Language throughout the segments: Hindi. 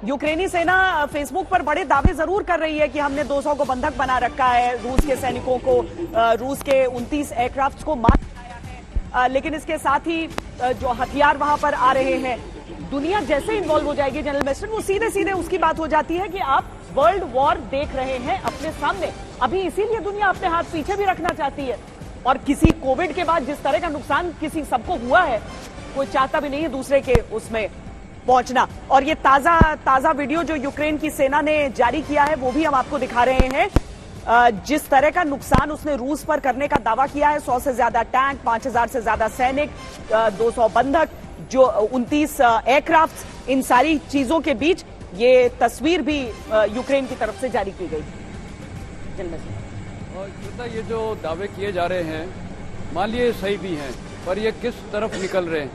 यूक्रेनी सेना फेसबुक पर बड़े दावे जरूर कर रही है कि हमने 200 को बंधक बना रखा है, रूस के सैनिकों को, रूस के 29 एयरक्राफ्ट को मार गिराया है, लेकिन इसके साथ ही जो हथियार वहां पर आ रहे हैं, दुनिया जैसे इन्वॉल्व हो जाएगी जनरल मेस्टर, वो सीधे सीधे उसकी बात हो जाती है कि आप वर्ल्ड वॉर देख रहे हैं अपने सामने। अभी इसीलिए दुनिया अपने हाथ पीछे भी रखना चाहती है, और किसी कोविड के बाद जिस तरह का नुकसान किसी सबको हुआ है, कोई चाहता भी नहीं है दूसरे के उसमें पहुंचना। और ये ताजा वीडियो जो यूक्रेन की सेना ने जारी किया है वो भी हम आपको दिखा रहे हैं। जिस तरह का नुकसान उसने रूस पर करने का दावा किया है, 100 से ज्यादा टैंक, 5000 से ज्यादा सैनिक, 200 बंधक, जो 29 एयरक्राफ्ट, इन सारी चीजों के बीच ये तस्वीर भी यूक्रेन की तरफ से जारी की गई। श्वेता, ये जो दावे किए जा रहे हैं, मान लिए सही भी हैं, पर ये किस तरफ निकल रहे हैं,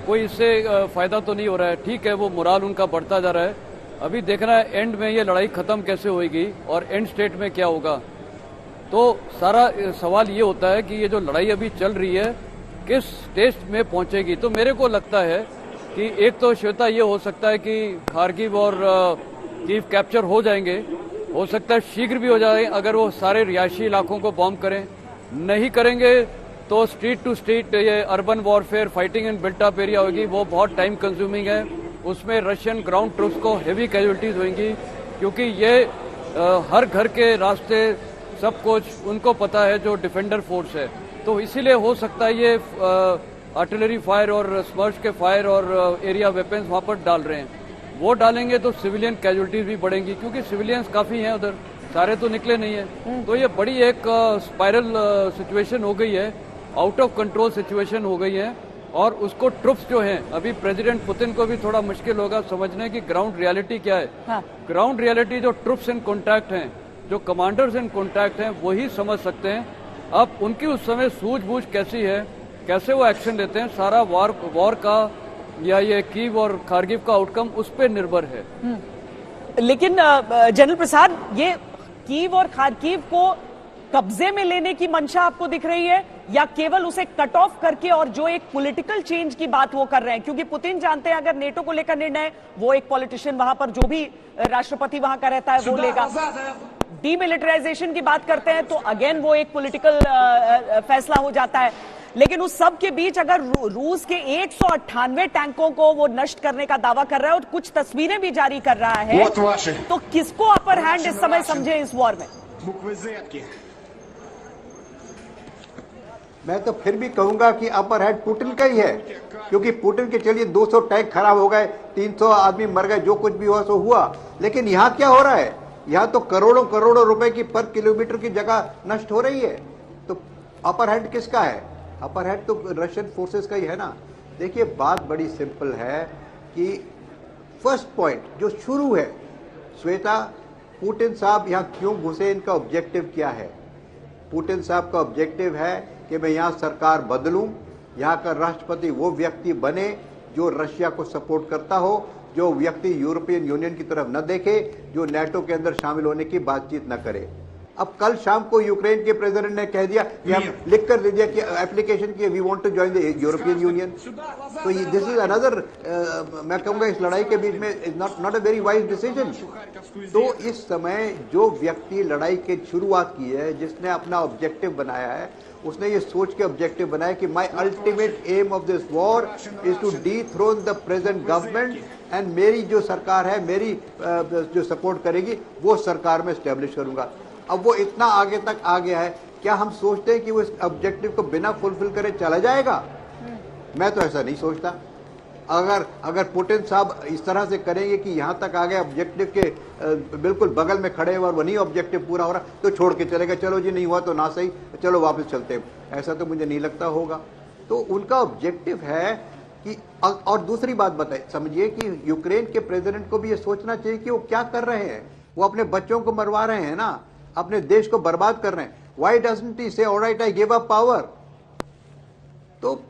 कोई इससे फायदा तो नहीं हो रहा है। ठीक है, वो मोराल उनका बढ़ता जा रहा है, अभी देखना है एंड में ये लड़ाई खत्म कैसे होगी और एंड स्टेट में क्या होगा। तो सारा सवाल ये होता है कि ये जो लड़ाई अभी चल रही है किस स्टेज में पहुंचेगी। तो मेरे को लगता है कि एक तो श्वेता ये हो सकता है कि खार्किव और कीव कैप्चर हो जाएंगे, हो सकता है शीघ्र भी हो जाए अगर वो सारे रिहायशी इलाकों को बॉम्ब करें। नहीं करेंगे तो स्ट्रीट टू स्ट्रीट ये urban warfare fighting in built up area होगी, वो बहुत टाइम कंज्यूमिंग है, उसमें रशियन ग्राउंड ट्रूप्स को हेवी कैजुअलिटीज होंगी, क्योंकि ये हर घर के रास्ते सब कुछ उनको पता है जो डिफेंडर फोर्स है। तो इसीलिए हो सकता है ये आर्टिलरी फायर और स्मर्श के फायर और एरिया वेपन्स वहां पर डाल रहे हैं। वो डालेंगे तो सिविलियन कैजुअलिटीज भी बढ़ेंगी, क्योंकि सिविलियंस काफी हैं उधर, सारे तो निकले नहीं है। तो ये बड़ी एक स्पाइरल सिचुएशन हो गई है, आउट ऑफ कंट्रोल सिचुएशन हो गई है। और उसको ट्रुप्स जो हैं, अभी प्रेसिडेंट पुतिन को भी थोड़ा मुश्किल होगा समझने की ग्राउंड रियलिटी क्या है। हाँ। ग्राउंड रियलिटी जो ट्रुप्स इन कॉन्टैक्ट हैं, जो कमांडर्स इन कॉन्टैक्ट हैं, वही समझ सकते हैं। अब उनकी उस समय सूझबूझ कैसी है, कैसे वो एक्शन लेते हैं, सारा वॉर का या ये कीव और खार्किव का आउटकम उस पर निर्भर है। लेकिन जनरल प्रसाद, ये कीव और खार्किव को कब्जे में लेने की मंशा आपको दिख रही है, या केवल उसे कट ऑफ करके और जो एक पॉलिटिकल चेंज की बात वो कर रहे हैं? क्योंकि पुतिन जानते हैं अगर नेटो को लेकर निर्णय, वो एक पॉलिटिशियन वहां पर जो भी राष्ट्रपति वहां का रहता है वो लेगा। डीमिलिटराइजेशन की बात करते हैं तो अगेन वो एक पॉलिटिकल फैसला हो जाता है। लेकिन उस सब के बीच अगर रूस के 198 टैंकों को वो नष्ट करने का दावा कर रहा है और कुछ तस्वीरें भी जारी कर रहा है, तो किसको अपर हैंड इस समय समझे इस वॉर में? मैं तो फिर भी कहूंगा कि अपर हैंड पुतिन का ही है, क्योंकि पुतिन के चलिए 200 टैंक खराब हो गए, 300 आदमी मर गए, जो कुछ भी हुआ सो हुआ। लेकिन यहाँ क्या हो रहा है, यहाँ तो करोड़ों करोड़ों रुपए की पर किलोमीटर की जगह नष्ट हो रही है। तो अपर हैंड किसका है? अपर हैंड तो रशियन फोर्सेस का ही है ना। देखिए, बात बड़ी सिंपल है कि फर्स्ट पॉइंट जो शुरू है, श्वेता, पुतिन साहब यहाँ क्यों घुसे, इनका ऑब्जेक्टिव क्या है? पुतिन साहब का ऑब्जेक्टिव है कि मैं यहाँ सरकार बदलूं, यहाँ का राष्ट्रपति वो व्यक्ति बने जो रशिया को सपोर्ट करता हो, जो व्यक्ति यूरोपियन यूनियन की तरफ न देखे, जो नेटो के अंदर शामिल होने की बातचीत न करे। अब कल शाम को यूक्रेन के प्रेसिडेंट ने कह दिया कि हम लिख कर दे दिया कि एप्लीकेशन की we want to join the European Union. तो दिस इज अनदर, मैं कहूंगा इस लड़ाई के बीच में is not a very wise decision. तो इस समय जो व्यक्ति लड़ाई की शुरुआत की है, जिसने अपना ऑब्जेक्टिव बनाया है, उसने ये सोच के ऑब्जेक्टिव बनाया कि my ultimate aim of this war is to dethrone the present government, and मेरी जो सरकार है, मेरी जो सपोर्ट करेगी वो सरकार में स्टैब्लिश करूंगा। अब वो इतना आगे तक आ गया है, क्या हम सोचते हैं कि वो इस ऑब्जेक्टिव को बिना फुलफिल करे चला जाएगा? मैं तो ऐसा नहीं सोचता। अगर पुतिन साहब इस तरह से करेंगे कि यहां तक आ गए, ऑब्जेक्टिव के बिल्कुल बगल में खड़े हुए और वही ऑब्जेक्टिव पूरा हो रहा, तो छोड़ के चलेगा, चलो जी नहीं हुआ तो ना सही, चलो वापस चलते हैं। ऐसा तो मुझे नहीं लगता होगा। तो उनका ऑब्जेक्टिव है कि, और दूसरी बात बताए, समझिए कि यूक्रेन के प्रेसिडेंट को भी ये सोचना चाहिए कि वो क्या कर रहे हैं। वो अपने बच्चों को मरवा रहे हैं ना, अपने देश को बर्बाद कर रहे हैं। Why doesn't he say, all right, I give up power? तो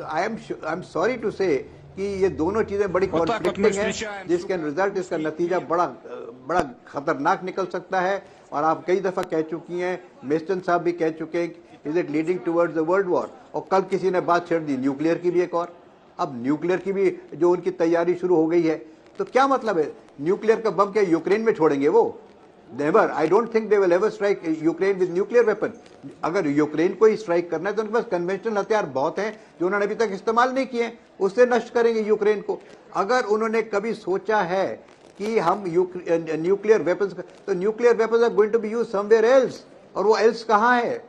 आई एम सॉरी टू से कि ये दोनों चीजें बड़ी कॉन्फ्लिक्टिंग है, जिसके रिजल्ट, इसका नतीजा बड़ा खतरनाक निकल सकता है। और आप कई दफा कह चुकी हैं, मेस्टन साहब भी कह चुके हैं, is it leading towards the world war. और कल किसी ने बात छेड़ दी न्यूक्लियर की भी एक और। अब न्यूक्लियर की भी जो उनकी तैयारी शुरू हो गई है, तो क्या मतलब है? न्यूक्लियर का बम क्या यूक्रेन में छोड़ेंगे वो? Never, I don't think they will ever strike Ukraine with nuclear weapon. अगर यूक्रेन को ही स्ट्राइक करना है तो उनके पास कन्वेंशनल हथियार बहुत हैं जो उन्होंने अभी तक इस्तेमाल नहीं किए, उससे नष्ट करेंगे यूक्रेन को। अगर उन्होंने कभी सोचा है कि हम न्यूक्लियर वेपन्स, तो nuclear weapons are going to be used somewhere else, और वो एल्स कहां है?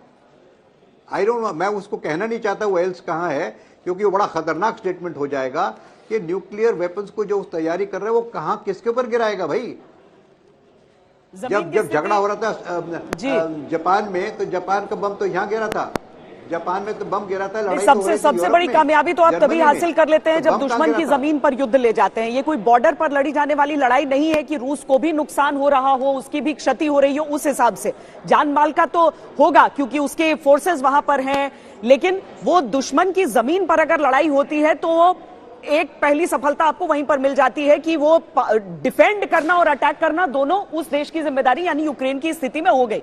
आई डोंट नो, मैं उसको कहना नहीं चाहता वो एल्स कहां है, क्योंकि वो बड़ा खतरनाक स्टेटमेंट हो जाएगा कि न्यूक्लियर वेपन्स को जो तैयारी कर रहे हैं वो कहां, किसके ऊपर गिराएगा भाई? जब झगड़ा हो रहा था जापान में, तो जापान का बम तो यहां गिरा था, जापान में तो बम गिरा था। लड़ाई सबसे बड़ी कामयाबी तो आप तभी हासिल कर लेते हैं जब दुश्मन की जमीन पर युद्ध ले जाते हैं। ये कोई बॉर्डर पर लड़ी जाने वाली लड़ाई नहीं है कि रूस को भी नुकसान हो रहा हो, उसकी भी क्षति हो रही हो। उस हिसाब से जान माल का तो होगा क्योंकि उसके फोर्सेस वहां पर हैं, लेकिन वो दुश्मन की जमीन पर अगर लड़ाई होती है तो एक पहली सफलता आपको वहीं पर मिल जाती है कि वो डिफेंड करना और अटैक करना दोनों उस देश की जिम्मेदारी यानी यूक्रेन की स्थिति में हो गई।